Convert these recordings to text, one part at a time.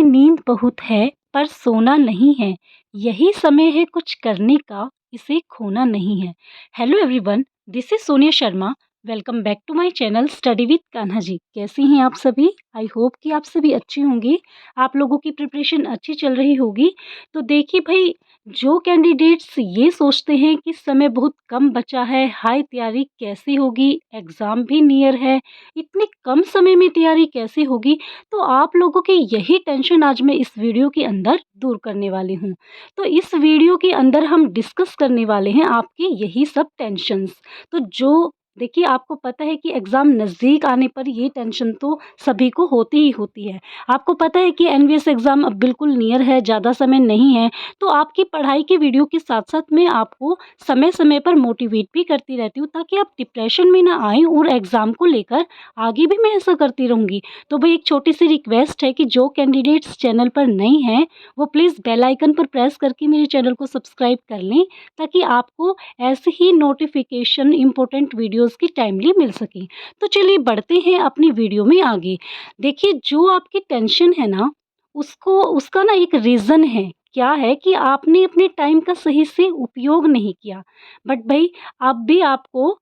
में नींद बहुत है पर सोना नहीं है। यही समय है कुछ करने का, इसे खोना नहीं है। Hello everyone, this is Sonia Sharma. Welcome back to my channel study with Kanha ji. कैसी हैं आप सभी? आई होप कि आप सभी अच्छी होंगी। आप लोगों की प्रिपरेशन अच्छी चल रही होगी। तो देखिए भाई, जो कैंडिडेट्स ये सोचते हैं कि समय बहुत कम बचा है, हाई तैयारी कैसी होगी, एग्ज़ाम भी नियर है, इतने कम समय में तैयारी कैसे होगी, तो आप लोगों की यही टेंशन आज मैं इस वीडियो के अंदर दूर करने वाली हूँ। तो इस वीडियो के अंदर हम डिस्कस करने वाले हैं आपकी यही सब टेंशन्स। तो जो देखिए, आपको पता है कि एग्ज़ाम नज़दीक आने पर ये टेंशन तो सभी को होती ही होती है। आपको पता है कि एनवीएस एग्ज़ाम अब बिल्कुल नियर है, ज़्यादा समय नहीं है। तो आपकी पढ़ाई की वीडियो के साथ-साथ मैं आपको समय-समय पर मोटिवेट भी करती रहती हूँ, ताकि आप डिप्रेशन में ना आएँ और एग्ज़ाम को लेकर आगे भी मैं ऐसा करती रहूँगी। तो भाई, एक छोटी सी रिक्वेस्ट है कि जो कैंडिडेट्स चैनल पर नए हैं, वो प्लीज़ बेल आइकन पर प्रेस करके मेरे चैनल को सब्सक्राइब कर लें, ताकि आपको ऐसे ही नोटिफिकेशन इम्पोर्टेंट वीडियोस की टाइमली मिल सके। तो चलिए बढ़ते हैं अपनी वीडियो में आगे। देखिए, जो आपकी टेंशन है ना, उसको उसका ना एक रीज़न है। क्या है कि आपने अपने टाइम का सही से उपयोग नहीं किया। बट भाई, अब भी आपको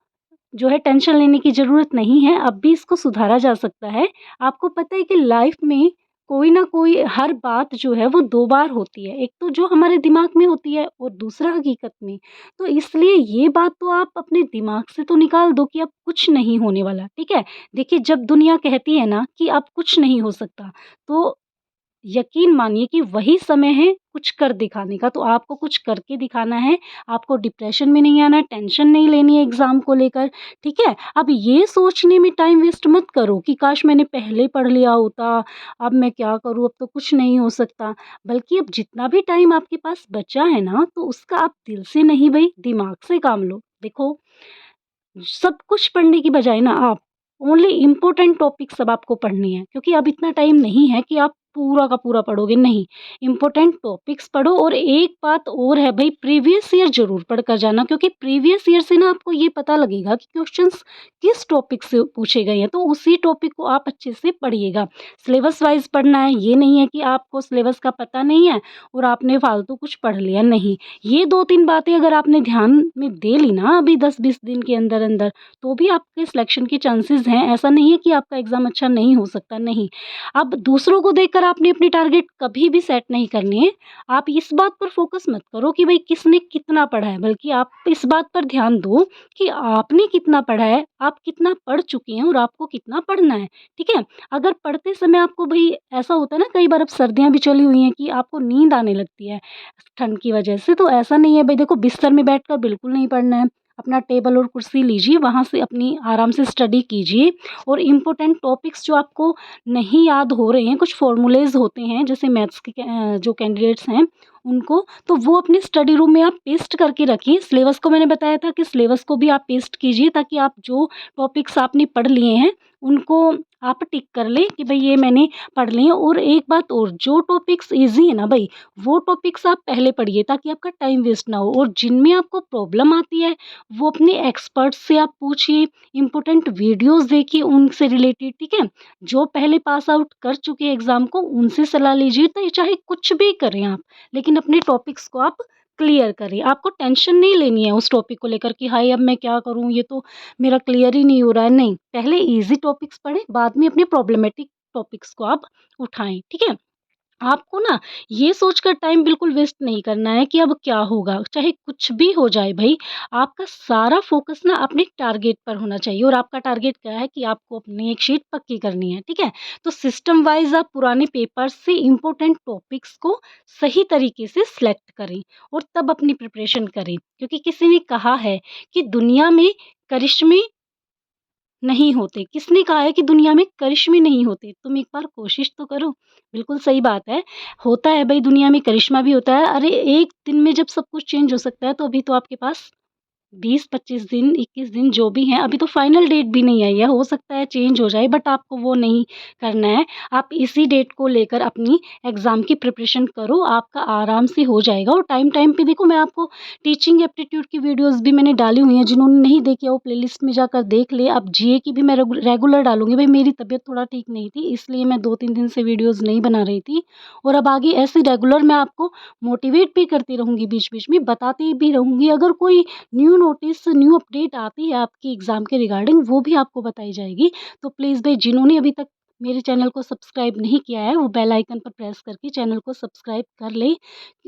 जो है टेंशन लेने की ज़रूरत नहीं है, अब भी इसको सुधारा जा सकता है। आपको पता है कि लाइफ़ में कोई ना कोई हर बात जो है वो 2 बार होती है। एक तो जो हमारे दिमाग में होती है और दूसरा हकीकत में। तो इसलिए ये बात तो आप अपने दिमाग से तो निकाल दो कि अब कुछ नहीं होने वाला, ठीक है? देखिए, जब दुनिया कहती है ना कि अब कुछ नहीं हो सकता, तो यकीन मानिए कि वही समय है कुछ कर दिखाने का। तो आपको कुछ करके दिखाना है, आपको डिप्रेशन में नहीं आना है, टेंशन नहीं लेनी है एग्ज़ाम को लेकर, ठीक है? अब ये सोचने में टाइम वेस्ट मत करो कि काश मैंने पहले पढ़ लिया होता, अब मैं क्या करूँ, अब तो कुछ नहीं हो सकता। बल्कि अब जितना भी टाइम आपके पास बचा है ना, तो उसका आप दिल से नहीं भई दिमाग से काम लो। देखो, सब कुछ पढ़ने की बजाय ना आप ओनली इम्पोर्टेंट टॉपिक सब आपको पढ़नी है, क्योंकि अब इतना टाइम नहीं है कि आप पूरा का पूरा पढ़ोगे, नहीं। इम्पोर्टेंट टॉपिक्स पढ़ो। और एक बात और है भाई, प्रीवियस ईयर ज़रूर पढ़ कर जाना, क्योंकि प्रीवियस ईयर से ना आपको ये पता लगेगा कि क्वेश्चंस किस टॉपिक से पूछे गए हैं, तो उसी टॉपिक को आप अच्छे से पढ़िएगा। सिलेबस वाइज़ पढ़ना है, ये नहीं है कि आपको सिलेबस का पता नहीं है और आपने फालतू कुछ पढ़ लिया, नहीं। ये 2-3 बातें अगर आपने ध्यान में दे ली ना अभी 10-20 दिन के अंदर-अंदर, तो भी आपके सिलेक्शन के चांसेस हैं। ऐसा नहीं है कि आपका एग्ज़ाम अच्छा नहीं हो सकता, नहीं। अब दूसरों को देखकर आपने अपनी टारगेट कभी भी सेट नहीं करनी है। आप इस बात पर फ़ोकस मत करो कि भई किसने कितना पढ़ा है, बल्कि आप इस बात पर ध्यान दो कि आपने कितना पढ़ा है, आप कितना पढ़ चुके हैं और आपको कितना पढ़ना है, ठीक है? अगर पढ़ते समय आपको भई ऐसा होता है ना, कई बार अब सर्दियाँ भी चली हुई हैं कि आपको नींद आने लगती है ठंड की वजह से, तो ऐसा नहीं है भई, देखो बिस्तर में बैठकर बिल्कुल नहीं पढ़ना है। अपना टेबल और कुर्सी लीजिए, वहाँ से अपनी आराम से स्टडी कीजिए। और इम्पोर्टेंट टॉपिक्स जो आपको नहीं याद हो रहे हैं, कुछ फ़ॉर्मूलेज़ होते हैं जैसे मैथ्स के जो कैंडिडेट्स हैं उनको, तो वो अपने स्टडी रूम में आप पेस्ट करके रखिए। सिलेबस को मैंने बताया था कि सिलेबस को भी आप पेस्ट कीजिए, ताकि आप जो टॉपिक्स आपने पढ़ लिए हैं उनको आप टिक कर लें कि भई ये मैंने पढ़ लिए हैं। और एक बात और, जो टॉपिक्स ईज़ी है ना भई, वो टॉपिक्स आप पहले पढ़िए, ताकि आपका टाइम वेस्ट ना हो। और जिनमें आपको प्रॉब्लम आती है, वो अपने एक्सपर्ट्स से आप पूछिए, इम्पोर्टेंट वीडियोज़ देखिए उनसे रिलेटेड, ठीक है? जो पहले पास आउट कर चुके हैं एग्ज़ाम को, उनसे सलाह लीजिए। तो ये चाहे कुछ भी करें आप, लेकिन अपने टॉपिक्स को आप क्लियर करें। आपको टेंशन नहीं लेनी है उस टॉपिक को लेकर कि हाय अब मैं क्या करूँ, ये तो मेरा क्लियर ही नहीं हो रहा है, नहीं। पहले ईज़ी टॉपिक्स पढ़ें, बाद में अपने प्रॉब्लमैटिक टॉपिक्स को आप उठाएँ, ठीक है? आपको ना ये सोचकर टाइम बिल्कुल वेस्ट नहीं करना है कि अब क्या होगा, चाहे कुछ भी हो जाए भई, आपका सारा फ़ोकस ना अपने टारगेट पर होना चाहिए। और आपका टारगेट क्या है कि आपको अपनी एक शीट पक्की करनी है, ठीक है? तो सिस्टम वाइज़ आप पुराने पेपर्स से इम्पोर्टेंट टॉपिक्स को सही तरीके से सिलेक्ट करें और तब अपनी प्रिपरेशन करें। क्योंकि किसी ने कहा है कि दुनिया में करिश्मे नहीं होते। किसने कहा है कि दुनिया में करिश्मे नहीं होते? तुम एक बार कोशिश तो करो। बिल्कुल सही बात है। होता है भई, दुनिया में करिश्मा भी होता है। अरे! एक दिन में जब सब कुछ चेंज हो सकता है, तो अभी तो आपके पास 20-25 दिन, 21 दिन जो भी हैं, अभी तो फाइनल डेट भी नहीं आई है, हो सकता है चेंज हो जाए, बट आपको वो नहीं करना है। आप इसी डेट को लेकर अपनी एग्ज़ाम की प्रिपरेशन करो, आपका आराम से हो जाएगा। और टाइम-टाइम पे देखो, मैं आपको टीचिंग एप्टीट्यूड की वीडियोज़ भी मैंने डाली हुई हैं, जिन्होंने नहीं देखी है वो प्लेलिस्ट में जाकर देख लें। अब जीए की भी मैं रेगुलर डालूँगी। भई मेरी तबीयत थोड़ा ठीक नहीं थी, इसलिए मैं 2-3 दिन से वीडियोज़ नहीं बना रही थी, और अब आगे ऐसे रेगुलर मैं आपको मोटिवेट भी करती रहूँगी, बीच-बीच में बताती भी रहूँगी। अगर कोई न्यू नोटिस, न्यू अपडेट आती है आपकी एग्ज़ाम के रिगार्डिंग, वो भी आपको बताई जाएगी। तो प्लीज़ भई, जिन्होंने अभी तक मेरे चैनल को सब्सक्राइब नहीं किया है, वो बेल आइकन पर प्रेस करके चैनल को सब्सक्राइब कर लें।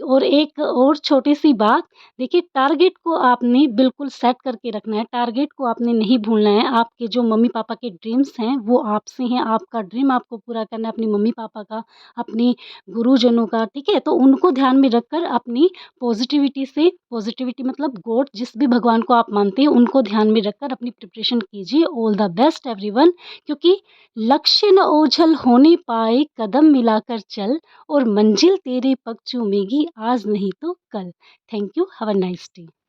और एक और छोटी-सी बात, देखिए, टारगेट को आपने बिल्कुल सेट करके रखना है, टारगेट को आपने नहीं भूलना है। आपके जो मम्मी-पापा के ड्रीम्स हैं, वो आपसे हैं, आपका ड्रीम आपको पूरा करना है, अपने मम्मी-पापा का, अपने गुरुजनों का, ठीक है? तो उनको ध्यान में रखकर अपनी पॉज़िटिविटी मतलब गॉड, जिस भी भगवान को आप मानते हैं, उनको ध्यान में रखकर अपनी प्रिपरेशन कीजिए। ऑल द बेस्ट एवरीवन, क्योंकि लक्ष्य न ओझल होने पाए, कदम मिलाकर चल, और मंजिल तेरे पग चूमेगी, आज नहीं तो कल। Thank you, have a nice day.